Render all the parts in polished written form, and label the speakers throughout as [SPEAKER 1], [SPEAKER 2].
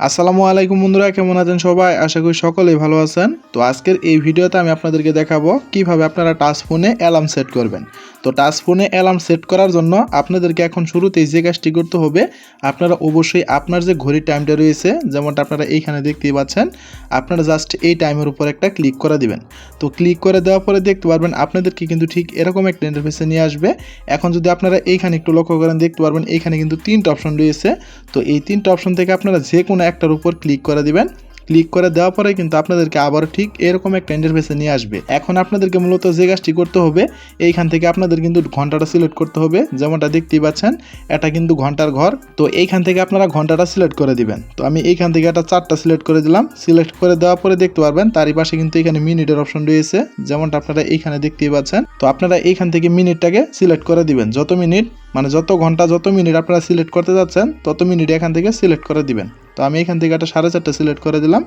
[SPEAKER 1] আসসালামু আলাইকুম বন্ধুরা, কেমন আছেন সবাই? আশা করি সকলেই ভালো আছেন। তো আজকের এই ভিডিওতে আমি আপনাদেরকে দেখাবো কিভাবে আপনারা টাচ ফোনে অ্যালার্ম সেট করবেন। তো টাচ ফোনে অ্যালার্ম সেট করার জন্য আপনাদেরকে এখন শুরুতেই যে কাজটি করতে হবে, আপনারা অবশ্যই আপনার যে ঘড়ির টাইমটা রয়েছে, যেমনটা আপনারা এইখানে দেখতেই পাচ্ছেন, আপনারা জাস্ট এই টাইমের উপর একটা ক্লিক করে দিবেন। তো ক্লিক করে দেওয়ার পরে দেখতে পারবেন আপনাদেরকে কিন্তু ঠিক এরকম একটা ইন্টারফেসে নিয়ে আসবে। এখন যদি আপনারা এইখানে একটু লক্ষ্য করেন, দেখতে পারবেন এইখানে কিন্তু তিনটা অপশন রয়েছে। তো এই তিনটা অপশন থেকে আপনারা যে কোনো একটার উপর ক্লিক করে দিবেন। ক্লিক করে দেওয়ার পরে কিন্তু আপনাদেরকে আবার ঠিক এরকম একটা ইন্টারফেসে নিয়ে আসবে। এখন আপনাদেরকে মূলত যে কাজটি করতে হবে, এইখান থেকে আপনাদের কিন্তু ঘন্টাটা সিলেক্ট করতে হবে। যেমনটা দেখতেই পাচ্ছেন, এটা কিন্তু ঘন্টার ঘর। তো এইখান থেকে আপনারা ঘন্টাটা সিলেক্ট করে দিবেন। তো আমি এইখান থেকে একটা 4টা সিলেক্ট করে দিলাম। সিলেক্ট করে দেওয়ার পরে দেখতে পারবেন তারই পাশে কিন্তু এখানে মিনিটের অপশন রয়েছে, যেমনটা আপনারা এইখানে দেখতেই পাচ্ছেন। তো আপনারা এইখান থেকে মিনিটটাকে সিলেক্ট করে দিবেন। যত মিনিট মানে যত ঘন্টা যত মিনিট আপনারা সিলেক্ট করতে যাচ্ছেন, তত মিনিট এখান থেকে সিলেক্ট করে দিবেন। তো আমি এখান থেকে একটা 4:30 সিলেক্ট করে দিলাম।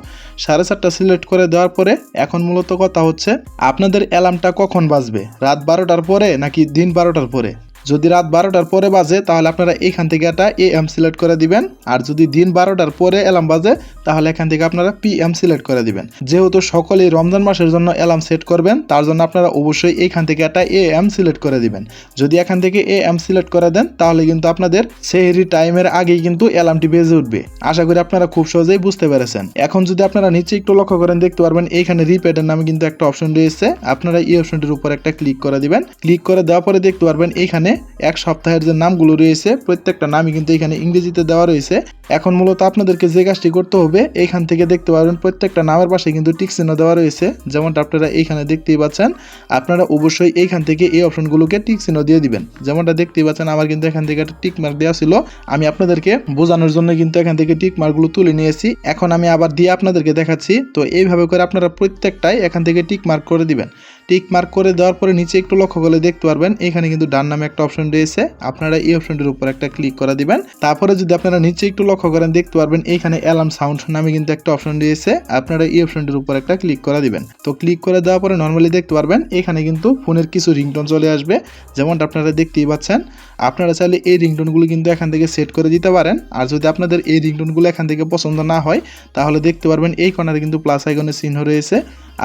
[SPEAKER 1] 4:30 সিলেক্ট করে দেওয়ার পরে এখন মূলত কথা হচ্ছে, আপনাদের অ্যালার্মটা কখন বাজবে? রাত 12টার পরে নাকি দিন 12টার পরে? যদি রাত 12টার পরে বাজে তাহলে আপনারা এইখান থেকে একটা AM সিলেক্ট করে দিবেন। আর যদি দিন 12টার পরে অ্যালার্ম বাজে তাহলে এখান থেকে আপনারা PM সিলেক্ট করে দিবেন। যেহেতু সকলেই রমজান মাসের জন্য অ্যালার্ম সেট করবেন, তার জন্য আপনারা অবশ্যই এইখান থেকে একটা AM সিলেক্ট করে দিবেন। যদি এখান থেকে AM সিলেক্ট করে দেন তাহলে কিন্তু আপনাদের সেহরি টাইমের আগেই কিন্তু অ্যালার্মটি বেজে উঠবে। আশা করি আপনারা খুব সহজেই বুঝতে পেরেছেন। এখন যদি আপনারা নিচে একটু লক্ষ্য করেন, দেখতে পারবেন এইখানে রিপেটের নামে কিন্তু একটা অপশন রয়েছে। আপনারা এই অপশনটির উপর একটা ক্লিক করে দিবেন। ক্লিক করে দেওয়ার পরে দেখতে পারবেন এইখানে এক সপ্তাহের যে নামগুলো রয়েছে, প্রত্যেকটা নামই কিন্তু এখানে ইংরেজিতে দেওয়া রয়েছে। এখন মূলত আপনাদেরকে যে কাজটি করতে হবে, এইখান থেকে দেখতে পারবেন প্রত্যেকটা নামের পাশে কিন্তু টিক চিহ্ন দেওয়া রয়েছে, যেমনটা আপনারা এইখানে দেখতেই পাচ্ছেন। আপনারা অবশ্যই এইখান থেকে এই অপশনগুলোকে টিক চিহ্ন দিয়ে দিবেন। যেমনটা দেখতেই পাচ্ছেন, আমার কিন্তু এখান থেকে একটা টিক মার্ক দেওয়া ছিল। আমি আপনাদেরকে বোঝানোর জন্য কিন্তু এখান থেকে টিক মার্কগুলো তুলে নিয়েছি। এখন আমি আবার দিয়ে আপনাদেরকে দেখাচ্ছি। তো এইভাবে করে আপনারা প্রত্যেকটাই এখান থেকে টিক মার্ক করে দিবেন। টিক মার্ক করে দেওয়ার পরে নিচে একটু লক্ষ্য করলে দেখতে পারবেন এখানে কিন্তু ডান নামে একটা অপশন রয়েছে। আপনারা এই অপশনটির উপর একটা ক্লিক করে দিবেন। তারপরে যদি আপনারা নিচে একটু লক্ষ্য করেন, দেখতে পারবেন এইখানে অ্যালার্ম সাউন্ড নামে কিন্তু একটা অপশন রয়েছে। আপনারা এই অপশনটির উপর একটা ক্লিক করে দিবেন। তো ক্লিক করে দেওয়ার পরে নর্মালি দেখতে পারবেন এখানে কিন্তু ফোনের কিছু রিংটোন চলে আসবে, যেমনটা আপনারা দেখতেই পাচ্ছেন। আপনারা চাইলে এই রিংটোনগুলো কিন্তু এখান থেকে সেট করে দিতে পারেন। আর যদি আপনাদের এই রিংটোনগুলো এখান থেকে পছন্দ না হয়, তাহলে দেখতে পারবেন এই কর্নারে কিন্তু প্লাস আইকনের চিহ্ন রয়েছে।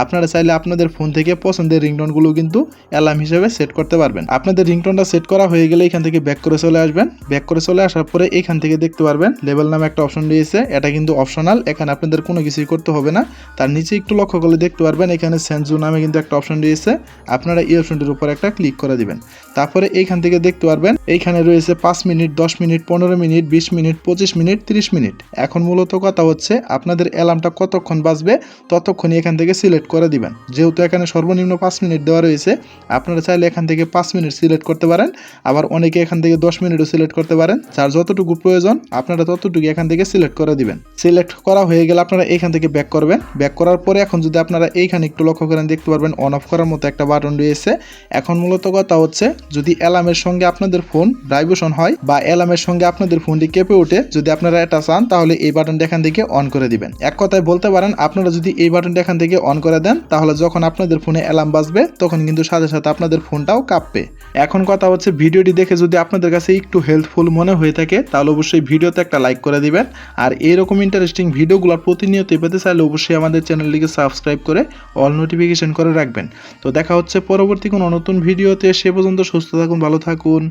[SPEAKER 1] আপনারা চাইলে আপনাদের ফোন থেকে পছন্দের রিংটোনগুলো কিন্তু অ্যালার্ম হিসেবে সেট করতে পারবেন। আপনাদের রিংটোনটা সেট করা হয়ে গেলে এখান থেকে ব্যাক করে চলে আসবেন। ব্যাক করে চলে আসার পরে এখান থেকে দেখতে পারবেন লেভেল নামে একটা অপশন রয়েছে। এটা কিন্তু অপশনাল, এখানে আপনাদের কোনো কিছুই করতে হবে না। তার নিচে একটু লক্ষ্য করলে দেখতে পারবেন এখানে সেন্সু নামে কিন্তু একটা অপশন রয়েছে। আপনারা এই অপশনটির উপর একটা ক্লিক করে দিবেন। তারপরে এইখান থেকে দেখতে পারবেন এইখানে রয়েছে 5 minute, 10 minute, 15 minute, 20 minute, 25 minute, 30 minute. এখন মূলত কথা হচ্ছে আপনাদের অ্যালার্মটা কতক্ষণ বাজবে ততক্ষণই এখান থেকে সিলেক্ট করে দিবেন। যেহেতু এখানে সর্বনিম্ন 5 মিনিট দেওয়া রয়েছে, আপনারা চাইলে এখান থেকে 5 মিনিট সিলেক্ট করতে পারেন। আবার অনেকে এখান থেকে 10 মিনিটও সিলেক্ট করতে পারেন। যার যতটুকু প্রয়োজন আপনারা ততটুকু এখান থেকে সিলেক্ট করে দিবেন। সিলেক্ট করা হয়ে গেলে আপনারা এইখান থেকে ব্যাক করবেন। ব্যাক করার পরে এখন যদি আপনারা এইখানে একটু লক্ষ্য করেন, দেখতে পারবেন অন অফ করার মতো একটা বাটন রয়েছে। এখন মূলত কথা হচ্ছে, যদি অ্যালার্মের সঙ্গে আপনাদের ফোন ভাইব্রেশন হয় বা অ্যালার্মের সঙ্গে আপনাদের ফোনটি কেঁপে ওঠে, যদি আপনারা এটা চান তাহলে এই বাটনটা এখান থেকে অন করে দিবেন। এক কথায় বলতে পারেন, আপনারা যদি এই বাটনটা এখান থেকে অন করে দেন তাহলে যখন আপনাদের ফোনে অ্যালার্ম বাজবে তখন কিন্তু সাথে সাথে আপনাদের ফোনটাও কাঁপবে। এখন কথা হচ্ছে, ভিডিওটি দেখে যদি আপনাদের কাছে একটু হেল্পফুল মনে হয়ে থাকে তাহলে অবশ্যই ভিডিওতে একটা লাইক করে দিবেন। আর এইরকম ইন্টারেস্টিং ভিডিওগুলো প্রতিনিয়ত পেতে চাইলে অবশ্যই আমাদের চ্যানেলটিকে সাবস্ক্রাইব করে অল নোটিফিকেশন করে রাখবেন। তো দেখা হচ্ছে পরবর্তী কোনো নতুন ভিডিওতে। সে পর্যন্ত সুস্থ থাকুন, ভালো থাকুন,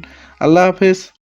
[SPEAKER 1] আল্লাহ হাফেজ।